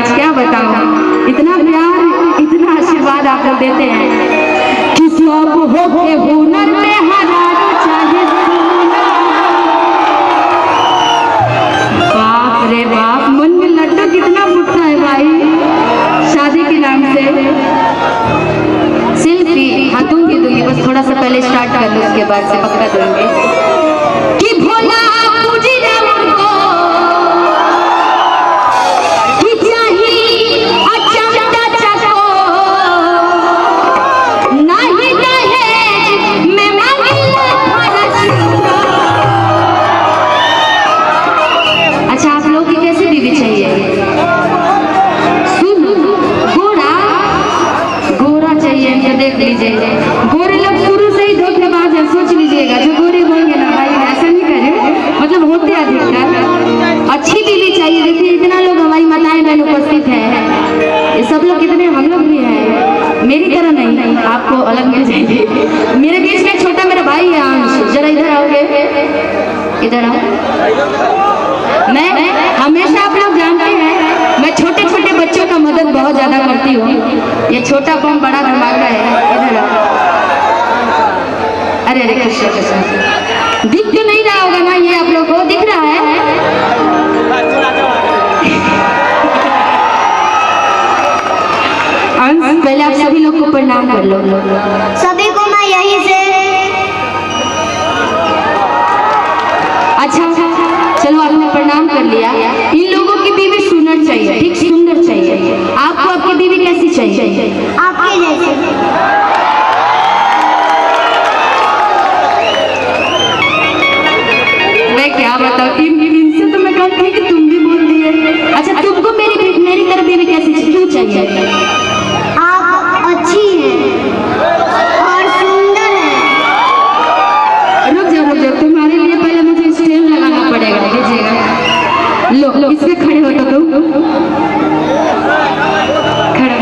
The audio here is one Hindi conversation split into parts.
महाराज, क्या बताऊं, इतना प्यार इतना आशीर्वाद आप लोग देते हैं कि सब हो के हुनर में हरारू चाहे सोना। बाप रे बाप, मन में लड्डू कितना फूटता है भाई शादी के नाम से। सेल्फी हाँ दूंगी बस थोड़ा सा पहले स्टार्ट कर लो, उसके बाद से पक्का दूंगी कि भोला पूजी ना उनको कि चाहिए अच्छा चको नहीं दहेज मैं मांगला फरस। अच्छा आप लोग की कैसी बीवी चाहिए? गोरा चाहिए क्या? देख लीजिए गोरे लोग शुरू से ही धोखेबाज है, सोच लीजिएगा जो गोरे होंगे ना भाई ऐसा नहीं करे, मतलब होते अधिकतर। अच्छी बीवी चाहिए। देखिए इतना लोग हमारी माताएं बहन उपस्थित है, ये सब लोग कितने हम लोग भी हैं, मेरी तरह नहीं, आपको अलग मिल जाएगी। मेरे बीच में छोटा मेरा भाई है अंश, जरा इधर आओगे, इधर आओ। मैं हमेशा आप लोग जानते हैं मैं छोटे छोटे बच्चों का मदद बहुत ज्यादा करती हूँ। ये छोटा बम बड़ा धमाका है, इधर आओ। अरे अरे कृष्ण कृष्ण, दिख तो नहीं रहा होगा ना ये आप लोग को? दिख रहा है? पहले आप सभी लोग को प्रणाम कर लो। सभी को मैं यहीं से। अच्छा चलो आपने प्रणाम कर लिया। इन लोगों की बीवी सुंदर चाहिए, ठीक सुंदर चाहिए। आपको आपकी बीवी कैसी चाहिए? आपके जैसे। मैं क्या बताऊँ, इनसे तो मैं कहती कि तुम भी बोल दिए। अच्छा तुमको मेरी तरह बीवी कैसी क्यों चाहिए? आप अच्छी हैं और सुंदर हैं। रुक जाओ, तुम्हारे लिए पहले मुझे स्टैंड लगाना पड़ेगा, लीजिएगा। लो इस पे खड़े हो तो तुम खड़ा।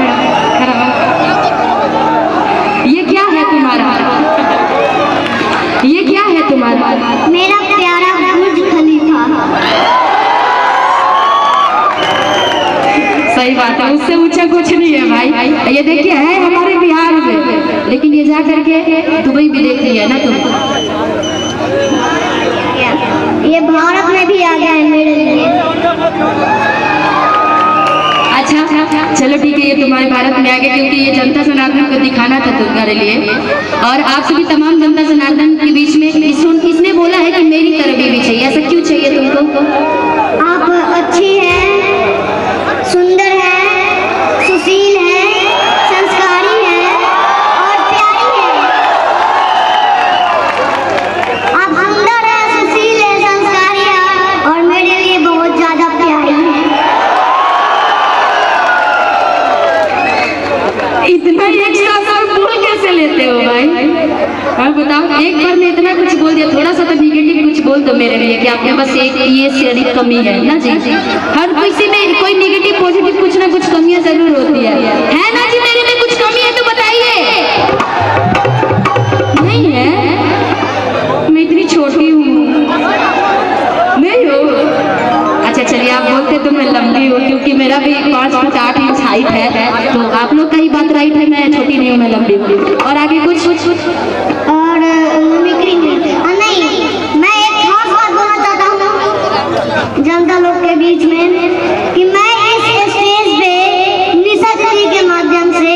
ये क्या है तुम्हारा? ये क्या है तुम्हारा? मेरा प्यारा बुर्ज खलीफा। सही बात है, उससे ऊंचा कुछ नहीं है भाई। ये देखिए है हमारे बिहार में, लेकिन ये जा करके दुबई भी देख लिया ना तुम। ये भारत में भी आ गया है मेरे लिए। अच्छा चलो ठीक है, ये तुम्हारे भारत में आ गया क्योंकि ये जनता जनार्दन को दिखाना था तुम्हारे लिए। और आप सभी तमाम जनता जनार्दन के बीच में इसने बोला है कि मेरी तरह बीवी चाहिए। ऐसा क्यों चाहिए तुमको? आप अच्छी हैं, सुंदर हैं, सुशील हैं, संस्कारी हैं और प्यारी हैं। आप सुंदर हैं, सुशील हैं, संस्कारी हैं और मेरे लिए बहुत ज्यादा प्यारी हैं। इतना एक साथ बोल कैसे लेते हो भाई? हाँ बताओ, एक बार में इतना कुछ बोल दिया, थोड़ा सा तो निगेटिव कुछ बोल दो मेरे लिए कि आपके बस एक ये शरीर कमी है ना जी। हर किसी में कोई निगेटिव पॉजिटिव कुछ ना कुछ कमियां जरूर होती है ना जी? मेरे में कुछ कमी है तो बताइए। नहीं है? मैं इतनी छोटी हूँ, नहीं हो? अच्छा चलिए आप बोलते तो मैं लंबी हूँ क्योंकि मेरा भी 5 फुट 8 इंच हाइट है, तो आप लोग का ही बात राइट है, मैं छोटी नहीं हूँ, मैं लंबी हूँ। और आगे कुछ और मिमिक्री में नहीं, मैं एक खास बात बोलना चाहता हूँ जनता लोग के बीच में कि मैं इस स्टेज पे निशा दीदी के माध्यम से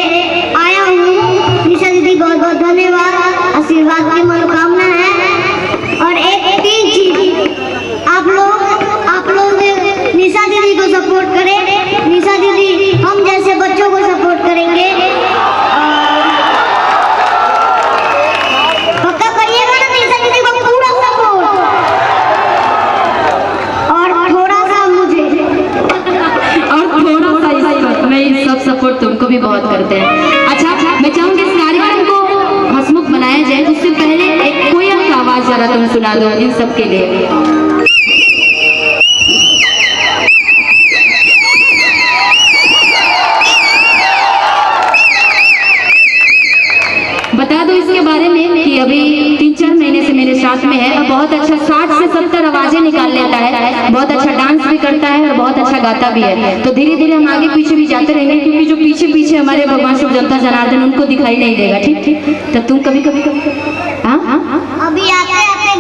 आया हूँ। निशा दीदी बहुत बहुत धन्यवाद, आशीर्वाद की मनोकामना है। और एक तीन चीज आप लोग निशा दीदी को सपोर्ट करें। निशा दीदी हम जैसे बच्चों को सपोर्ट करेंगे। पक्का करिएगा ना निशा दीदी को पूरा सपोर्ट। और थोड़ा सा मुझे और थोड़ा सा मैं सब सपोर्ट तुमको भी बहुत करते हैं। अच्छा मैं चाहूंगी इस कार्यक्रम को हंसमुख बनाया जाए, उससे पहले एक कोयल का आवाज जरा तुम सुना दो इन सब के लिए। बता दो इसके बारे में कि अभी 3-4 महीने से मेरे साथ में है और बहुत अच्छा 60 से 70 आवाजें निकाल लेता है, बहुत अच्छा डांस भी करता है और बहुत अच्छा गाता भी है। तो धीरे धीरे हम आगे पीछे भी जाते रहेंगे, क्योंकि जो पीछे पीछे हमारे भगवान शिव जनता जनार्दन उनको दिखाई नहीं देगा। ठीक ठीक, तब तुम कभी कभी हाँ अभी आते आते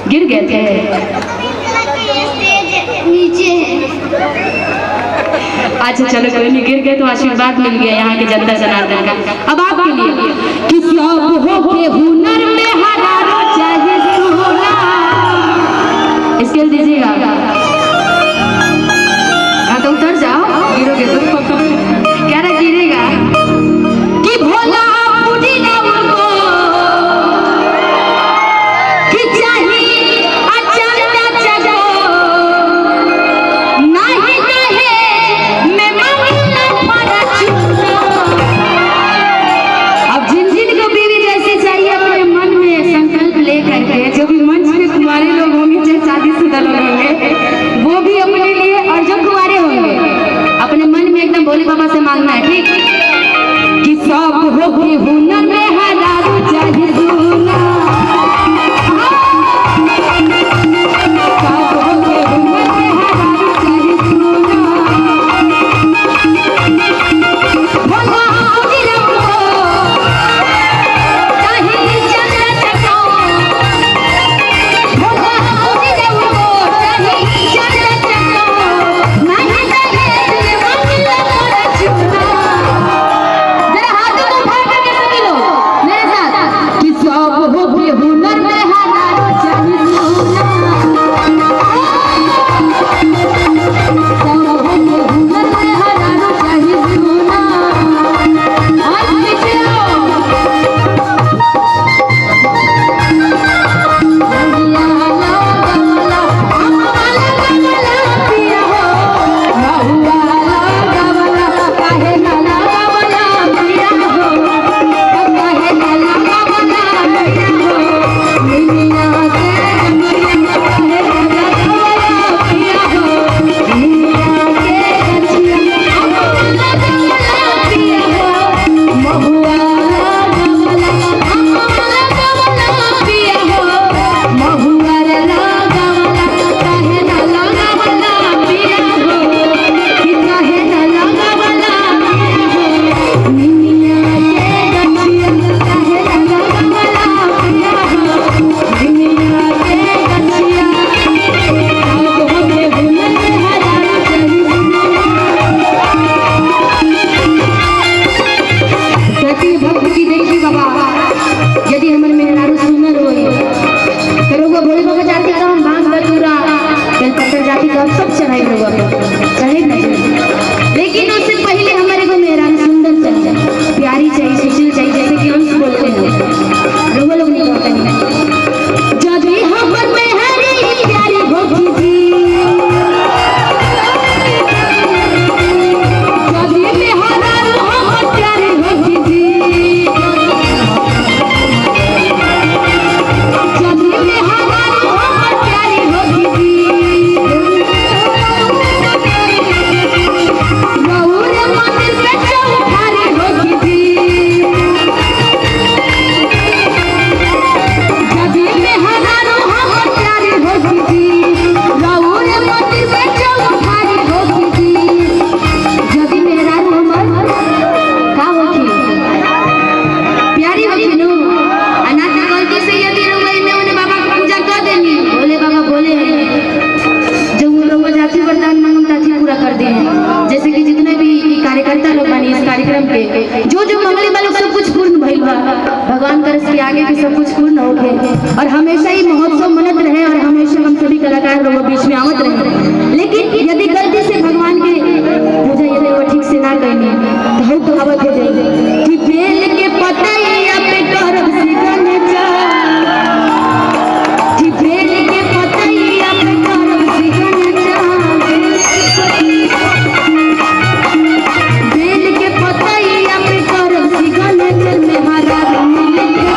गिर गए थे। स्टेज नीचे है। अच्छा चलो कोई नहीं, गिर गए तो आशीर्वाद मिल गया यहाँ के जनता जनार्दन का। अब आपके लिए कि सब हो के हुनर में हजारों चाहिए सोना, स्केल दीजिएगा। हाँ तो उतर जाओ, गिरोगे तो क्या रहा गिरेगा कि भोला पूजी ना उनको कि चाहिए अचानक जगो नहीं कहे मैं मांगना पड़ा चुना। अब जिन जिन को बीवी जैसी चाहिए अपने मन में संकल्प लेकर के, जो भी मंच पे कुंवारे लोग होंगे चाहे शादीशुदा लोग होंगे, वो भी अपने लिए, और जो कुंवारे होंगे अपने मन में एकदम भोले बाबा से मांगना है। ठीक कि सब हो के हुनर में हजारों चाहिए सोना, सब हो के हुनर में हजारों चाहिए सोना। भोला पूजी ना उनको चाहिए चंद्र चको, भोला पूजी ना उनको चाहिए चंद्र चको नहीं कहे मांगना पड़ा चुना। जरा हाथों को उठा करके सभी लोग मेरे साथ कि सब हो के हुनर में हजारों चाहिए सोना, सब हो के हुनर में हजारों चाहिए सोना। और पीछे आओ। रंगिया ला गमला वाला गमला पिया हो, महुआ ला गमला काहे ना ला गमला पिया हो, काहे ना ला गमला पिया हो, मिलिया के गमला काहे ना ला गमला पिया हो, मिलिया के गछिया गमला पिया हो, महुआ ला गमला पिया हो, महुआ ला गमला काहे ना ला गमला पिया हो, कि काहे ना ला गमला पिया हो, मिलिया के गछिया काहे ना ला गमला पिया हो, मिलिया के गछिया सब हो के हुनर में हजारों चाहिए। सती भक्त की देखी बाबा, यदि हमर मेहरारू सुंदर होई तो रोगो भोले बाबा जाति का हम बांस बतूरा बेल पत्थर जाति का हम सब चढ़ाई रोगो चढ़े नहीं, लेकिन उससे पहले हमारे को मेहरारू सुंदर चाहिए, प्यारी चाहिए, सुशील चाहिए, जैसे कि हम बोलते हैं। रोगो लोग नहीं कहते हैं जदि हमर मेहरी प्यारी होगी जी, जदि मेहरारू हमर प्यारी होगी जी, जदि मेहरारू हमर प्यारी होगी जी, रउर मंदिर पे चौठारी होगी जी, जदि मेहरारू हमर प्यारी होगी जी, रउर मंदिर पे चौठारी होगी जी, जदि मेहरारू हमर का होगी प्यारी होगी नु, अनाथ गलती से यदि रउआ में उन्हें बाबा की पूजा कर देनी, बोले बाबा बोले हैं जो रउआ जाति वरदान मांगम ताथी पूरा कर दे हैं। जैसे कि जितने भी कार्यकर्ता लोग बनी इस कार्यक्रम के, जो जो मंगले वालों सब कुछ पूर्ण भइल बा, भगवान तरस के आगे भी सब कुछ पूर्ण होके और हमेशा ही महोत्सव मनत रहे और हमेशा हम सभी कलाकार लोग बीच में आवत रहे। लेकिन यदि गलती से भगवान के पूजा यदि वो ठीक से ना करनी तो हम कहावत हो जाए कि बेल के पतैया पे करब सिगन जा, कि बेल के पतैया पे करब सिगन जा, बेल के पतैया पे करब सिगन जा, मेहरारू मिल के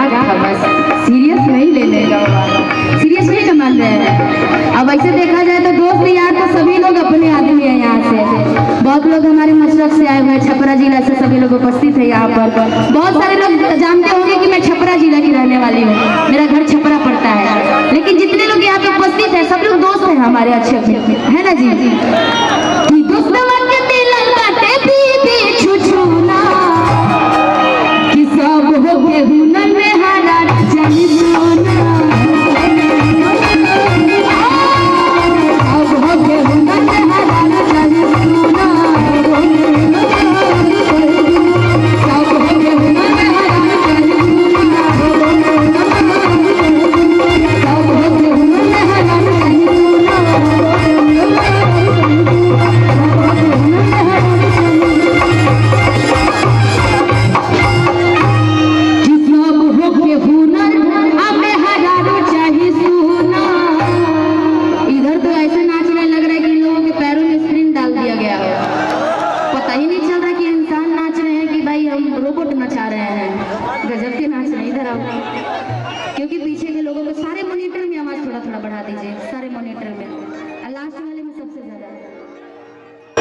मजाक था बस, सीरियस नहीं ले लेगा, सीरियस नहीं मान रहे हैं। अब ऐसे देखा जाए तो दोस्त यार तो सभी लोग अपने आदमी हैं यहाँ से। बहुत लोग हमारे मशरक से आए हुए हैं, छपरा जिला से सभी लोग उपस्थित है यहाँ पर। बहुत सारे लोग जानते होंगे कि मैं छपरा जिला की रहने वाली हूँ, मेरा घर छपरा पड़ता है। लेकिन जितने लोग यहाँ पे उपस्थित है सब लोग दोस्त हैं हमारे अच्छे अच्छे, है ना जी? रोबोट नचा रहे हैं, गजब के नाच रहे हैं। इधर आओ, क्योंकि पीछे के लोगों को सारे मॉनिटर में आवाज थोड़ा थोड़ा बढ़ा दीजिए, सारे मॉनिटर में।